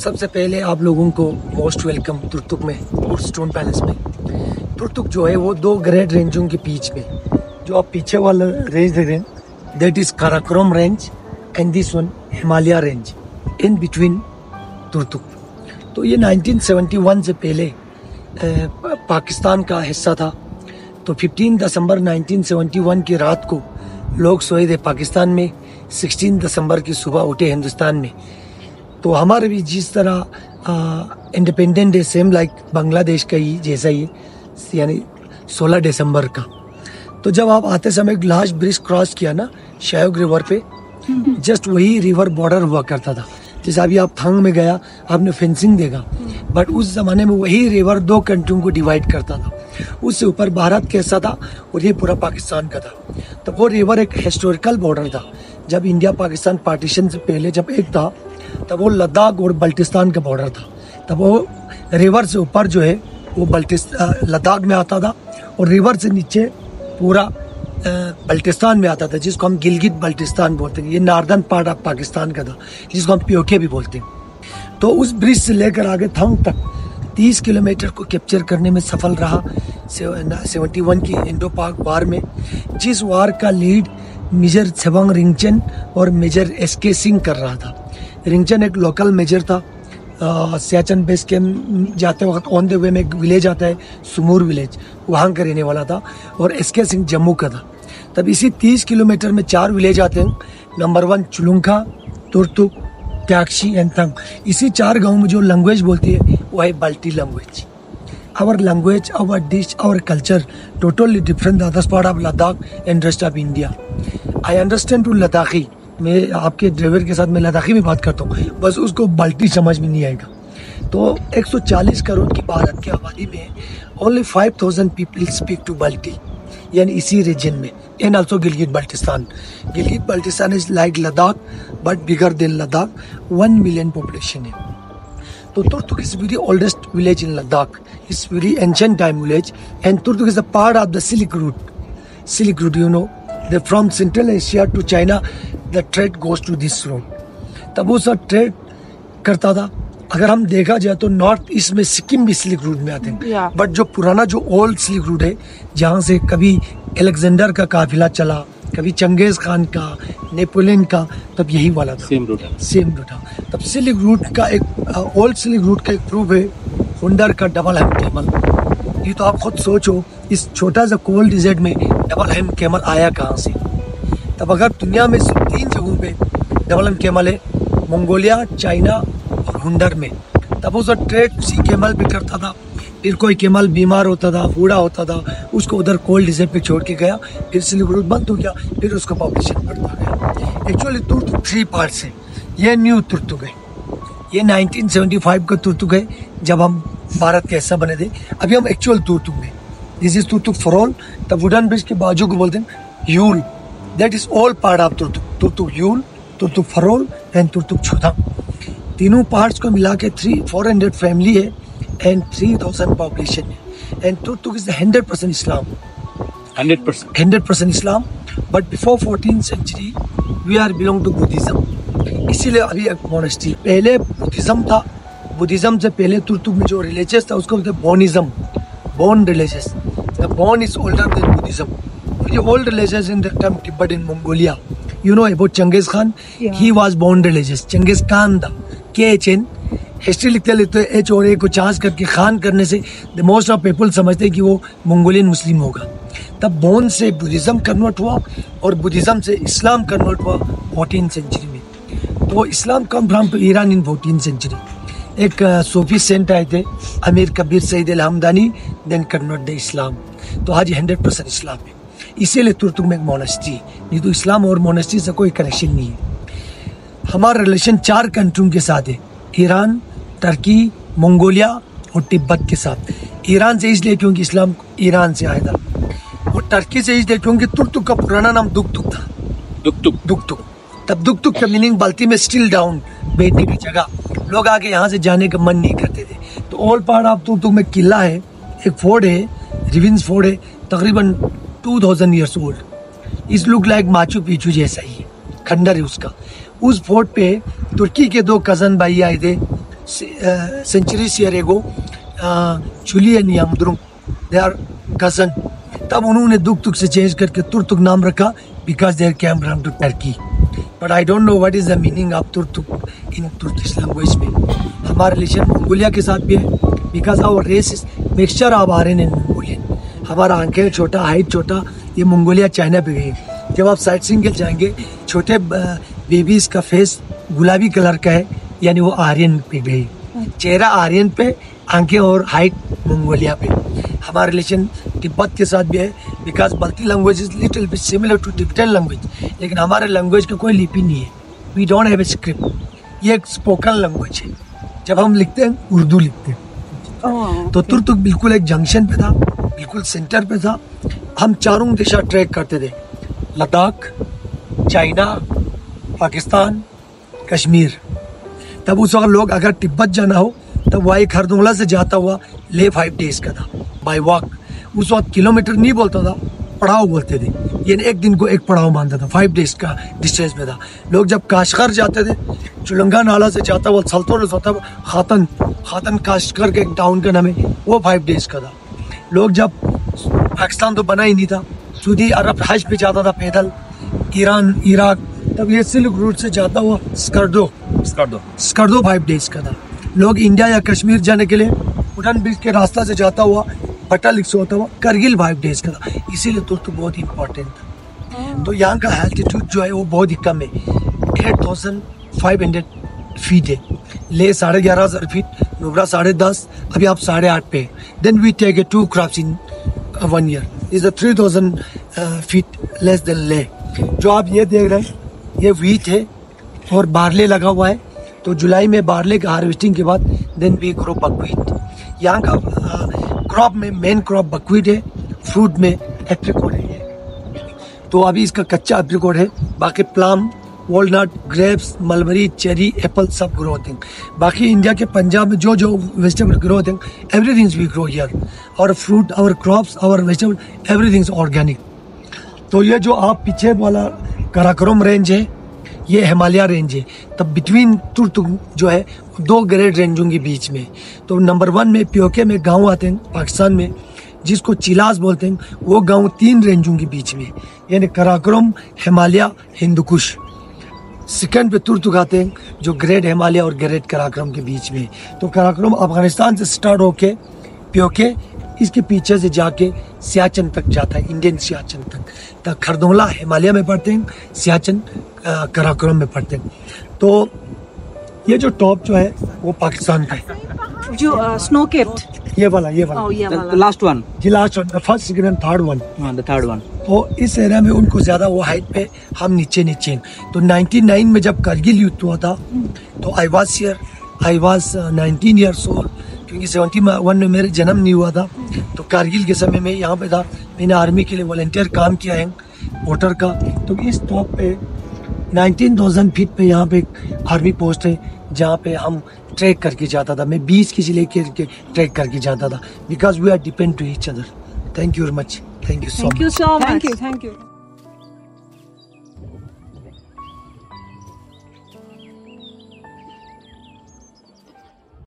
सबसे पहले आप लोगों को मोस्ट वेलकम तुर्तुक में और स्टोन पैलेस में। तुर्तुक जो है वो दो ग्रेट रेंजों के बीच में, जो आप पीछे वाला रेंज देख रहे हैं that is Karakoram range and this one Himalaya range in between Turtuk. तो ये 1971 से पहले पाकिस्तान का हिस्सा था। तो 15 दिसंबर 1971 की रात को लोग सोए थे पाकिस्तान में, 16 दिसंबर की सुबह उठे हिंदुस्तान में। तो हमारे भी जिस तरह independent day same like Bangladesh का ही जैसा ही, यानी 16 दिसंबर का। तो जब आप आते समय ग्लास ब्रिज क्रॉस किया ना शायोग रिवर पे, जस्ट वही रिवर बॉर्डर हुआ करता था। जैसे अभी आप थंग में गया आपने फेंसिंग देखा, बट उस जमाने में वही रिवर दो कंट्रियों को डिवाइड करता था। उससे ऊपर भारत का हिस्सा था और ये पूरा पाकिस्तान का था। तो वो रिवर एक हिस्टोरिकल बॉर्डर था। जब इंडिया पाकिस्तान पार्टीशन से पहले जब एक था तब वो लद्दाख और बल्टिस्तान का बॉर्डर था। तब वो रिवर से ऊपर जो है वो लद्दाख में आता था और रिवर से नीचे पूरा बल्टिस्तान में आता था, जिसको हम गिलगित बल्टिस्तान बोलते हैं। ये नॉर्दर्न पार्ट ऑफ पाकिस्तान का था, जिसको हम पीओके भी बोलते हैं। तो उस ब्रिज से लेकर आगे थंग तक 30 किलोमीटर को कैप्चर करने में सफल रहा 71 की इंडो पाक वार में, जिस वार का लीड मेजर छेवांग रिंगचन और मेजर एसके सिंह कर रहा था। रिंगचन एक लोकल मेजर था, सियाचन बेस कैंप जाते वक्त ऑन द वे में एक विलेज आता है सुमूर विलेज, वहाँ का रहने वाला था। और एसके सिंह जम्मू का था। तब इसी 30 किलोमीटर में 4 विलेज आते हैं। Number 1 Chulunkha, Turtuk, Tyakshi and Thang. इसी 4 गाँव में जो लैंग्वेज बोलती है वो है Balti language. Our language, our dish, our culture totally different others part of Ladakh and rest of India. I understand to Ladakhi. मैं आपके ड्राइवर के साथ मैं लद्दाखी में बात करता हूँ, बस उसको बाल्टी समझ में नहीं आएगा। तो 140 करोड़ की भारत की आबादी में ओनली 5000 पीपल स्पीक टू बाल्टी, यानी इसी रीजन में। And also Gilgit Baltistan. Gilgit Baltistan is like Ladakh but bigger than Ladakh. 1 million population है। तो Turtuk is very oldest village in Ladakh. It's very ancient time village, and Turtuk is a part of the Silk Route. Silk Route, you know, from Central Asia to China, the trade goes to this road. तब वो सब trade करता था। अगर हम देखा जाए तो नॉर्थ ईस्ट में सिक्किम भी सिल्क रूट में आते हैं, बट जो पुराना जो ओल्ड सिल्क रूट है, जहाँ से कभी अलेक्जेंडर का काफिला चला, कभी चंगेज खान का, नेपोलियन का, तब यही वाला था। सेम रूट था। तब सिल्क रूट का एक ओल्ड सिल्क रूट का एक प्रूफ है हुंडर का डबल हेम कैमल। ये तो आप खुद सोचो, इस छोटा सा कोल्ड डिजर्ट में डबल हेम कैमल आया कहाँ से। तब अगर दुनिया में सिर्फ 3 जगहों पे डबल हेम कैमल है, मंगोलिया, चाइना और हुंडर में, तब उस ट्रेड उसी कैमल पे करता था। फिर कोई कैमल बीमार होता था, बूढ़ा होता था, उसको उधर कोल्ड डिजर्ट पे छोड़ के गया, फिर सिल्क रूट बंद हो गया, फिर उसका पॉपुलेशन बढ़ता गया। एक्चुअली तुर्तुक 3 पार्ट्स है। ये न्यू तुर्तुक है, ये 1975 का तुर्तुक है जब हम भारत के हिस्सा बने थे। अभी हम एक्चुअल तुर्तुक में, दिस इज तुर्तुक फरोल। तब वुडन ब्रिज के बाजू को बोलते हैं Yul, that is all part of Turtuk. Turtuk Yul, Turtuk Farol and Turtuk Chhota. तीनों पार्ट्स को मिला के 400 फैमिली है एंड 3000 पॉपुलेशन है। And Turtuk is 100% Islam. 100% Islam, but before 14th century we are belong to Buddhism. इसीलिए अभी एक मोनेस्ट्री, पहले बुद्धिज्म था। बुद्धिज्म से पहले तुर्तुक में जो रिलीजियस था उसको बोलते हैं Bonism, Bon religious. The Bon is older than Buddhism. The old religious in that time Tibet in Mongolia. You know about Genghis Khan? Yeah. He was born religious. Genghis Khan था, KHN। History लिखते H और A को chance करके खान करने से the most of people समझते हैं कि वो मंगोलियन मुस्लिम होगा। तब बोन से बुद्धिज्म कन्वर्ट हुआ और बुद्धिज्म से इस्लाम कन्वर्ट हुआ 14th सेंचुरी में। तो Islam come from to Iran in 14th century. एक सूफी सेंट आए थे Amir Kabir Sayyid Al Hamadani, then convert the Islam. तो आज 100% इस्लाम है। इसीलिए तुर्तुक में एक मोनेस्ट्री, नहीं तो इस्लाम और मोनेस्ट्री से कोई कनेक्शन नहीं है। हमारा रिलेशन 4 कंट्रियों के साथ है, ईरान, टर्की, मंगोलिया और तिब्बत के साथ। ईरान से इसलिए क्योंकि इस्लाम ईरान से आया था, और टर्की से इसलिए क्योंकि तुर्तुक का पुराना नाम दुकतुक था। दुकतुक। तब दुकतुक का मीनिंग बाल्टी में स्टिल डाउन, बैठने की जगह। लोग आके यहाँ से जाने का मन नहीं करते थे। तो ऑल पार्ट ऑफ तुर्तुक में किला है, एक फोर्ट है, रिविंस फोर्ट है, तकरीबन 2000 years old। इस लुक लाइक माचू पिचू जैसा ही है, खंडर है उसका। उस फोर्ट पे तुर्की के 2 कज़न भाई आए थे, centuries year ago, Chuli and Yamdrum, they are cousin. तब उन्होंने दुक से चेंज करके तुर्तुक नाम रखा because they came from to Turkey. But I don't know what is the meaning of Turtuk in Turkish language में. हमारा रिलेशन मंगोलिया के साथ भी है because our race is mixture of Aryan and Mongolian. हमारा आंखें छोटा, हाइट छोटा, ये मंगोलिया चाइना पे गई. जब आप साइट सीइंग के जाएंगे, छोटे बेबीज का फेस गुलाबी कलर का है, यानी वो आर्यन पे गई. चेहरा आर्यन पे, आंखें और हाइट मंगोलिया पे. हमारा रिलेशन तिब्बत के साथ भी है because Balti language is little bit similar to Tibetan language, लेकिन हमारे लैंग्वेज का कोई लिपि नहीं है. We don't have a script. ये एक स्पोकन लैंग्वेज है. जब हम लिखते हैं उर्दू लिखते हैं. तो तुर्तुक बिल्कुल एक जंक्शन पे था, बिल्कुल सेंटर पे था. हम चारों दिशा ट्रैक करते थे, लद्दाख, चाइना, पाकिस्तान, कश्मीर. तब उस वक्त लोग अगर तिब्बत जाना हो तब वाई खरदुंगला से जाता हुआ ले 5 days का था बाय वॉक. उस वक्त किलोमीटर नहीं बोलता था, पड़ाव बोलते थे. ये एक दिन को एक पड़ाव मानता था. 5 days का डिस्टेंस में था. लोग जब काशगर जाते थे, चुलंगा नाला से जाता हुआ सल्तोरस होता खातन काशगर के एक टाउन का नाम है, वो 5 days का था. लोग जब पाकिस्तान तो बना ही नहीं था, सऊदी अरब हज पे जाता था पैदल, ईरान, इराक, तब ये सिल्क रूट से जाता हुआ स्कर्दो 5 days का था. लोग इंडिया या कश्मीर जाने के लिए उड़न ब्रिज के रास्ता से जाता हुआ पटल से होता हुआ करगिल 5 days का था. इसीलिए तुर्तुक बहुत इंपॉर्टेंट था. तो यहाँ का एल्टीट्यूड जो है वो बहुत ही कम है, 8500 फीट है. ले 11,500 फीट, नुब्रा 10.5, अभी आप 8.5 पे. Then we take 2 crops in 1 year. Is 3000 feet less than Leh. जो आप ये देख रहे हैं ये वीट है और बार्ले लगा हुआ है. तो जुलाई में बार्ले का हार्वेस्टिंग के बाद देन वी ग्रो बकवीट. यहाँ का क्रॉप में मेन क्रॉप बकवीट है, फ्रूट में एप्रिकॉट है. तो अभी इसका कच्चा एप्रिकॉट है. बाकी plum, walnut, grapes, mulberry, cherry, Apple सब ग्रो होते हैं. बाकी इंडिया के पंजाब में जो वेजिटेबल ग्रो होते हैं, एवरीथिंग वी ग्रो हियर. और fruit, our crops, our vegetable, everything organic. तो ये जो आप पीछे वाला काराकोरम रेंज है, ये हिमालय रेंज है. तब बिटवीन तुर्तुक जो है 2 ग्रेड रेंजों के बीच में. तो नंबर 1 में प्योके में गांव आते हैं पाकिस्तान में, जिसको चिलास बोलते हैं. वो गांव 3 रेंजों के बीच में, यानी काराकोरम, हिमालय, हिंदुकुश. सेकंड पे तुर्तुक आते हैं जो ग्रेड हिमालय और ग्रेड काराकोरम के बीच में. तो काराकोरम अफगानिस्तान से स्टार्ट होके प्योके इसके पीछे से जाके सियाचिन तक जाता है, इंडियन सियाचिन तक खरदुंगला हिमालय में पड़ते हैं, सियाचिन काराकोरम में पड़ते हैं. तो ये जो टॉप जो है वो पाकिस्तान का है, जो स्नो केप्ड, ये वाला लास्ट वन, जी last one, first, second and third one. तो इस एरिया में उनको ज्यादा वो हाइट पे, हम नीचे हैं. तो 99 में जब करगिल युद्ध हुआ था तो आई वाज 19 years old, क्योंकि 71 में मेरे जन्म नहीं हुआ था. तो कारगिल के समय में यहाँ पे था. मैंने आर्मी के लिए वॉलंटियर काम किया है वोटर का. तो इस टॉप पे 19,000 फीट पे यहाँ पे आर्मी पोस्ट है, जहाँ पे हम ट्रैक करके जाता था. मैं 20 किसी लेके ट्रैक करके जाता था, because we are depend to each other. Thank you very much. Thank you so much. Thank you.